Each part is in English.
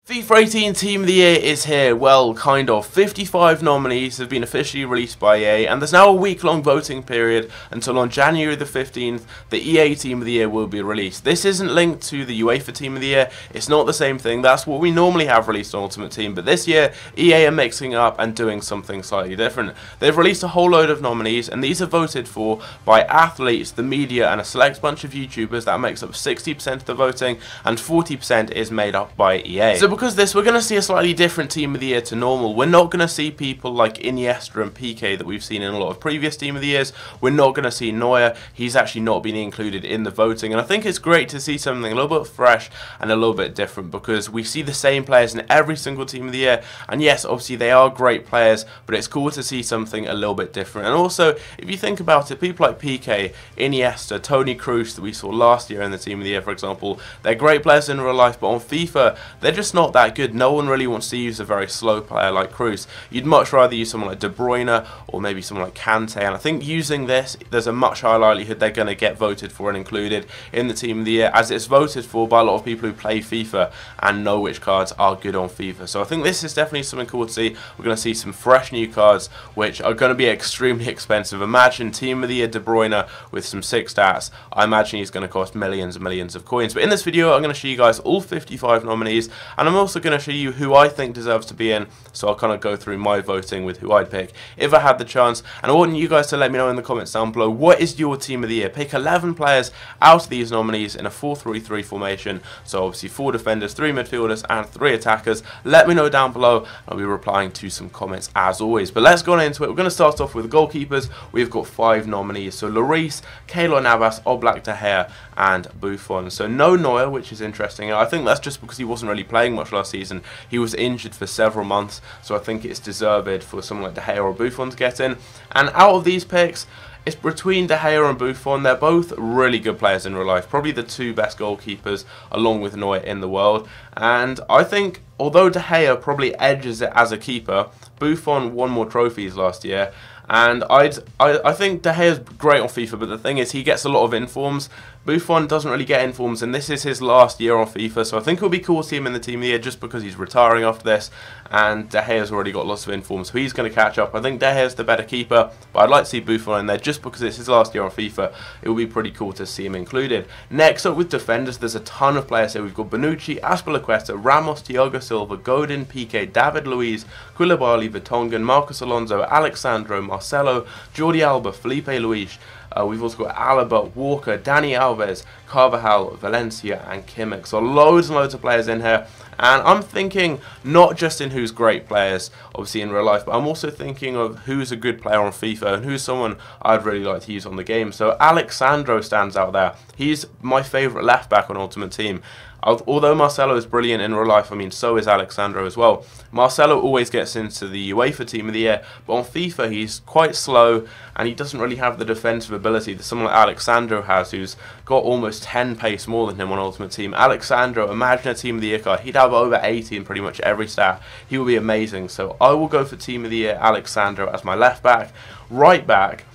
FIFA 18 Team of the Year is here. Well, kind of. 55 nominees have been officially released by EA, and there's now a week-long voting period until on January the 15th, the EA Team of the Year will be released. This isn't linked to the UEFA Team of the Year. It's not the same thing. That's what we normally have released on Ultimate Team, but this year, EA are mixing up and doing something slightly different. They've released a whole load of nominees, and these are voted for by athletes, the media, and a select bunch of YouTubers. That makes up 60% of the voting, and 40% is made up by EA. So because this, we're going to see a slightly different Team of the Year to normal. We're not going to see people like Iniesta and Piqué that we've seen in a lot of previous Team of the Years. We're not going to see Neuer. He's actually not been included in the voting, and I think it's great to see something a little bit fresh and a little bit different, because we see the same players in every single Team of the Year, and yes, obviously they are great players, but it's cool to see something a little bit different. And also, if you think about it, people like Piqué, Iniesta, Toni Kroos that we saw last year in the Team of the Year, for example, they're great players in real life, but on FIFA, they're just not that good. No one really wants to use a very slow player like Kroos. You'd much rather use someone like De Bruyne or maybe someone like Kante, and I think using this, there's a much higher likelihood they're going to get voted for and included in the Team of the Year, as it's voted for by a lot of people who play FIFA and know which cards are good on FIFA. So I think this is definitely something cool to see. We're going to see some fresh new cards which are going to be extremely expensive. Imagine Team of the Year De Bruyne with some sick stats. I imagine he's going to cost millions and millions of coins. But in this video, I'm going to show you guys all 55 nominees, and I'm also going to show you who I think deserves to be in, so I'll kind of go through my voting with who I'd pick if I had the chance. And I want you guys to let me know in the comments down below, what is your Team of the Year? Pick 11 players out of these nominees in a 4-3-3 formation, so obviously 4 defenders, 3 midfielders and 3 attackers. Let me know down below. I'll be replying to some comments as always. But let's go on into it. We're going to start off with goalkeepers. We've got 5 nominees, so Lloris, Keylor Navas, Oblak, De Gea and Buffon. So no Neuer, which is interesting. I think that's just because he wasn't really playing much last season. He was injured for several months, so I think it's deserved for someone like De Gea or Buffon to get in. And out of these picks, it's between De Gea and Buffon. They're both really good players in real life, probably the 2 best goalkeepers along with Neuer in the world. And I think although De Gea probably edges it as a keeper, Buffon won more trophies last year. And I think De Gea's great on FIFA, but the thing is he gets a lot of informs. Buffon doesn't really get informs, and this is his last year on FIFA, so I think it would be cool to see him in the Team of the Year just because he's retiring after this, and De Gea's already got lots of informs, so he's going to catch up. I think De Gea's the better keeper, but I'd like to see Buffon in there just because it's his last year on FIFA. It would be pretty cool to see him included. Next up with defenders, there's a ton of players here. We've got Bonucci, Azpilicueta, Ramos, Thiago Silva, Godin, Piqué, David Luiz, Koulibaly, Vertonghen, Marcos Alonso, Alexandro, Marcelo, Jordi Alba, Felipe Luis. We've also got Alaba, Walker, Dani Alves, Carvajal, Valencia and Kimmich. So loads and loads of players in here. And I'm thinking not just in who's great players, obviously in real life, but I'm also thinking of who's a good player on FIFA and who's someone I'd really like to use on the game. So Alexandro stands out there. He's my favourite left back on Ultimate Team. Although Marcelo is brilliant in real life, I mean, so is Alexandro as well. Marcelo always gets into the UEFA Team of the Year, but on FIFA he's quite slow and he doesn't really have the defensive ability that someone like Alexandro has, who's got almost 10 pace more than him on Ultimate Team. Alexandro, imagine a Team of the Year card. He'd have over 80 in pretty much every stat. He would be amazing. So I will go for Team of the Year Alexandro as my left back. Right back,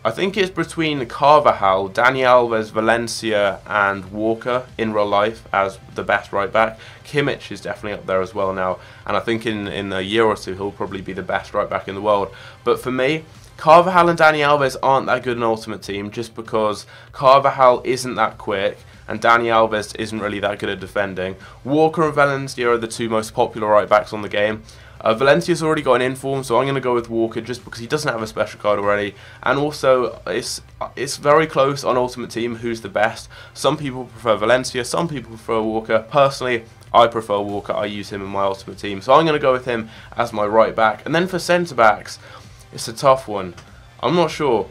I think it's between Carvajal, Dani Alves, Valencia and Walker in real life as the best right back. Kimmich is definitely up there as well now, and I think in a year or two he'll probably be the best right back in the world. But for me, Carvajal and Dani Alves aren't that good in Ultimate Team just because Carvajal isn't that quick and Dani Alves isn't really that good at defending. Walker and Valencia are the 2 most popular right backs on the game. Valencia's already got an inform, so I'm going to go with Walker just because he doesn't have a special card already. And also, it's very close on Ultimate Team who's the best. Some people prefer Valencia, some people prefer Walker. Personally, I prefer Walker. I use him in my Ultimate Team, so I'm going to go with him as my right back. And then for centre backs, it's a tough one. I'm not sure.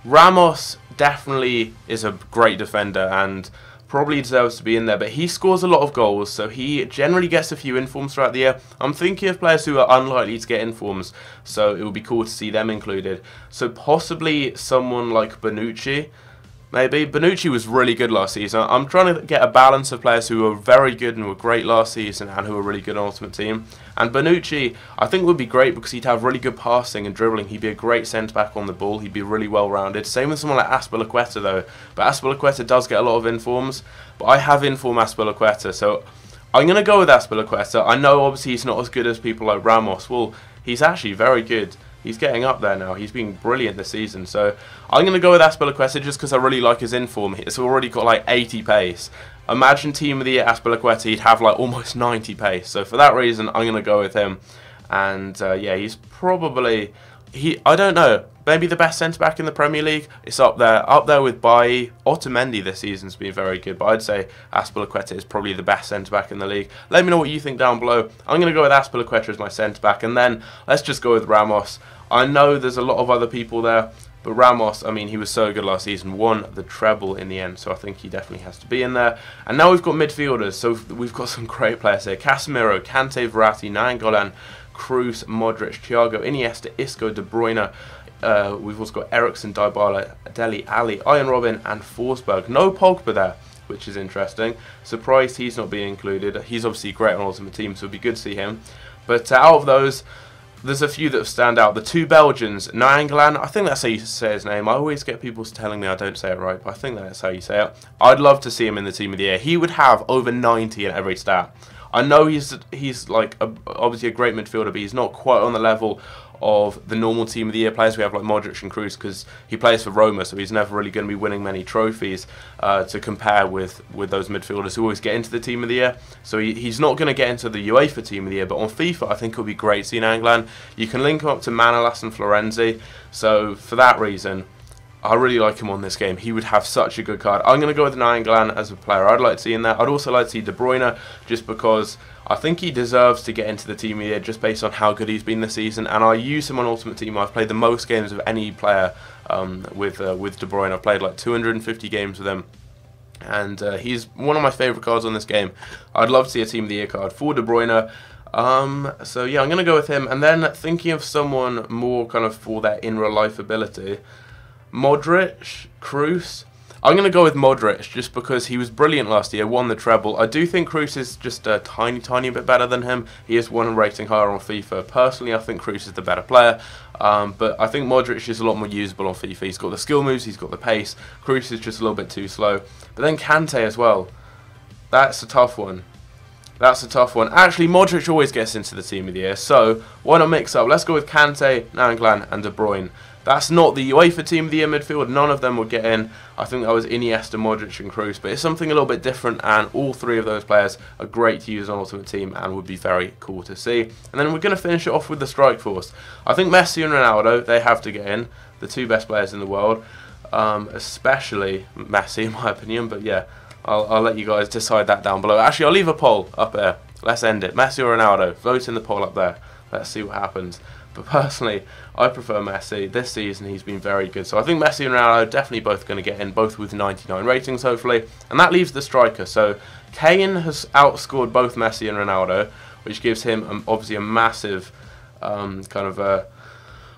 Ramos definitely is a great defender and probably deserves to be in there, but he scores a lot of goals, so he generally gets a few informs throughout the year. I'm thinking of players who are unlikely to get informs, so it would be cool to see them included. So possibly someone like Bonucci. Maybe. Bonucci was really good last season. I'm trying to get a balance of players who were very good and were great last season and who were really good on Ultimate Team. And Bonucci, I think, would be great because he'd have really good passing and dribbling. He'd be a great centre-back on the ball. He'd be really well-rounded. Same with someone like Azpilicueta, though. But Azpilicueta does get a lot of informs. But I have inform Azpilicueta, so I'm going to go with Azpilicueta. I know obviously he's not as good as people like Ramos. Well, he's actually very good. He's getting up there now. He's been brilliant this season. So I'm going to go with Azpilicueta just because I really like his inform. It's already got like 80 pace. Imagine Team of the Year Azpilicueta, he'd have like almost 90 pace. So for that reason, I'm going to go with him. And yeah, he's probably... I don't know, maybe the best centre-back in the Premier League. It's up there with Bailly. Otamendi this season's been very good, but I'd say Azpilicueta is probably the best centre-back in the league. Let me know what you think down below. I'm going to go with Azpilicueta as my centre-back, and then let's just go with Ramos. I know there's a lot of other people there, but Ramos, I mean, he was so good last season, won the treble in the end, so I think he definitely has to be in there. And now we've got midfielders, so we've got some great players here. Casemiro, Kante, Verratti, Nainggolan, Kroos, Modric, Thiago, Iniesta, Isco, De Bruyne. We've also got Eriksen, Dybala, Dele Alli, Iron Robin, and Forsberg. No Pogba there, which is interesting. Surprised he's not being included. He's obviously great on Ultimate Team, so it'd be good to see him. But out of those, there's a few that stand out. The two Belgians, Nainggolan, I think that's how you say his name. I always get people telling me I don't say it right, but I think that's how you say it. I'd love to see him in the Team of the Year. He would have over 90 in every stat. I know he's like obviously a great midfielder, but he's not quite on the level of the normal Team of the Year players we have like Modric and Kroos, because he plays for Roma, so he's never really going to be winning many trophies to compare with those midfielders who always get into the Team of the Year. So he's not going to get into the UEFA Team of the Year, but on FIFA I think it'll be great seeing Nainggolan. You can link him up to Manolas and Florenzi, so for that reason I really like him on this game. He would have such a good card. I'm going to go with Nainggolan as a player I'd like to see in there. I'd also like to see De Bruyne, just because I think he deserves to get into the Team of the Year just based on how good he's been this season. And I use him on Ultimate Team. I've played the most games of any player with De Bruyne. I've played like 250 games with him. And he's one of my favourite cards on this game. I'd love to see a Team of the Year card for De Bruyne. So yeah, I'm going to go with him. And then thinking of someone more kind of for their in real life ability, Modric, Kroos. I'm going to go with Modric just because he was brilliant last year, won the treble. I do think Kroos is just a tiny bit better than him. He is one rating higher on FIFA. Personally, I think Kroos is the better player, but I think Modric is a lot more usable on FIFA. He's got the skill moves, he's got the pace. Kroos is just a little bit too slow. But then Kante as well. That's a tough one. That's a tough one. Actually, Modric always gets into the Team of the Year, so why not mix up? Let's go with Kante, Nainggolan, and De Bruyne. That's not the UEFA Team of the Year midfield. None of them would get in. I think that was Iniesta, Modric, and Kroos. But it's something a little bit different, and all three of those players are great to use on Ultimate Team and would be very cool to see. And then we're going to finish it off with the Strike Force. I think Messi and Ronaldo, they have to get in. The two best players in the world. Especially Messi, in my opinion. But yeah, I'll let you guys decide that down below. Actually, I'll leave a poll up there. Let's end it. Messi or Ronaldo? Vote in the poll up there. Let's see what happens. But personally, I prefer Messi. This season he's been very good. So I think Messi and Ronaldo definitely both going to get in, both with 99 ratings hopefully. And that leaves the striker. So Kane has outscored both Messi and Ronaldo, which gives him obviously a massive kind of a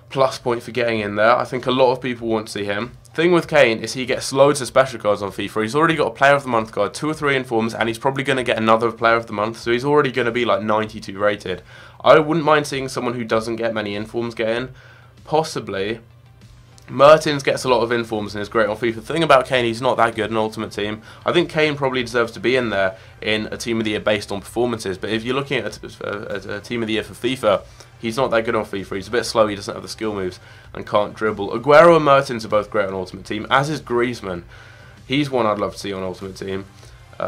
plus point for getting in there. I think a lot of people want to see him. Thing with Kane is he gets loads of special cards on FIFA. He's already got a Player of the Month card, 2 or 3 informs, and he's probably going to get another Player of the Month, so he's already going to be like 92 rated. I wouldn't mind seeing someone who doesn't get many informs get in. Possibly. Mertens gets a lot of informs and is great on FIFA. The thing about Kane, he's not that good in Ultimate Team. I think Kane probably deserves to be in there in a Team of the Year based on performances, but if you're looking at a Team of the Year for FIFA, he's not that good on FIFA. He's a bit slow, he doesn't have the skill moves and can't dribble. Aguero and Mertens are both great on Ultimate Team, as is Griezmann. He's one I'd love to see on Ultimate Team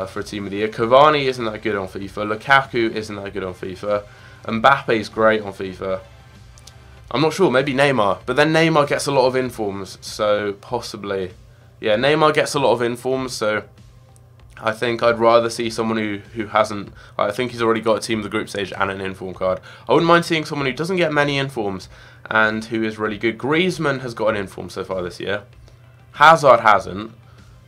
for a Team of the Year. Cavani isn't that good on FIFA. Lukaku isn't that good on FIFA. Mbappe's great on FIFA. I'm not sure, maybe Neymar. But then Neymar gets a lot of informs, so possibly. Yeah, Neymar gets a lot of informs, so I think I'd rather see someone who hasn't. I think he's already got a Team of the Group stage and an inform card. I wouldn't mind seeing someone who doesn't get many informs and who is really good. Griezmann has got an inform so far this year. Hazard hasn't.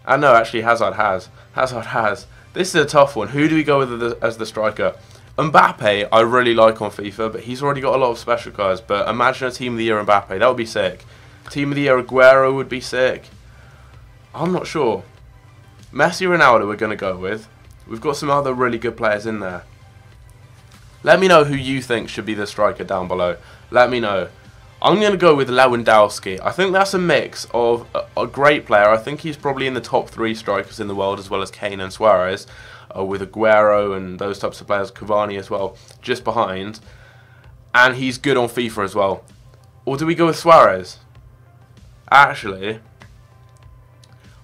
No, actually Hazard has. Hazard has. This is a tough one. Who do we go with as the striker? Mbappe, I really like on FIFA, but he's already got a lot of special cards. But imagine a Team of the Year Mbappe. That would be sick. Team of the Year Aguero would be sick. I'm not sure. Messi, Ronaldo we're going to go with. We've got some other really good players in there. Let me know who you think should be the striker down below. Let me know. I'm going to go with Lewandowski. I think that's a mix of a great player. I think he's probably in the top 3 strikers in the world, as well as Kane and Suarez. with Aguero and those types of players, Cavani as well, just behind. And he's good on FIFA as well. Or do we go with Suarez? Actually,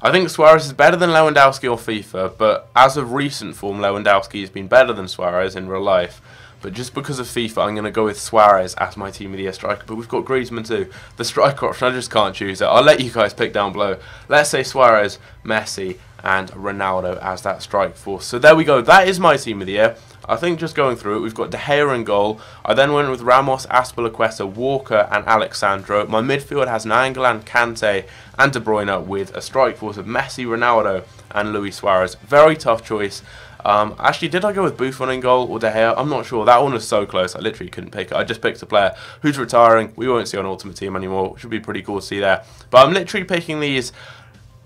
I think Suarez is better than Lewandowski on FIFA, but as of recent form, Lewandowski has been better than Suarez in real life. But just because of FIFA, I'm going to go with Suarez as my Team of the Year striker. But we've got Griezmann too. The striker option, I just can't choose it. I'll let you guys pick down below. Let's say Suarez, Messi, and Ronaldo as that strike force. So there we go. That is my Team of the Year. I think just going through it, we've got De Gea in goal. I then went with Ramos, Azpilicueta, Walker, and Alexandro. My midfield has Nainggolan, Kante, and De Bruyne with a strike force of Messi, Ronaldo, and Luis Suarez. Very tough choice. Actually, did I go with Buffon in goal or De Gea? I'm not sure. That one was so close. I literally couldn't pick it. I just picked a player who's retiring. We won't see on Ultimate Team anymore. Should be pretty cool to see there. But I'm literally picking these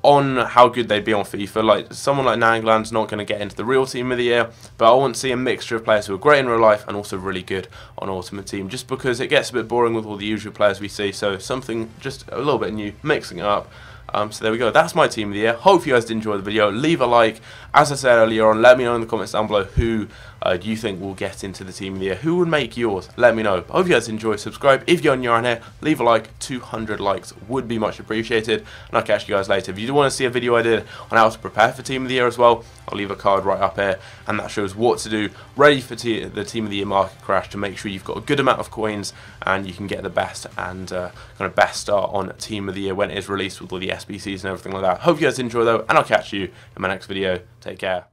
on how good they'd be on FIFA. Like someone like Nainggolan's not going to get into the real Team of the Year, but I want to see a mixture of players who are great in real life and also really good on Ultimate Team, just because it gets a bit boring with all the usual players we see. So something just a little bit new, mixing it up. So there we go. That's my Team of the Year. Hope you guys did enjoy the video. Leave a like. As I said earlier on, let me know in the comments down below who do you think will get into the Team of the Year. Who would make yours? Let me know. Hope you guys enjoy. Subscribe if you're new around here. Leave a like. 200 likes would be much appreciated. And I'll catch you guys later. If you do want to see a video I did on how to prepare for Team of the Year as well, I'll leave a card right up here, and that shows what to do ready for the Team of the Year market crash to make sure you've got a good amount of coins and you can get the best and kind of best start on Team of the Year when it is released with all the SBCs and everything like that. Hope you guys enjoy though, and I'll catch you in my next video. Take care.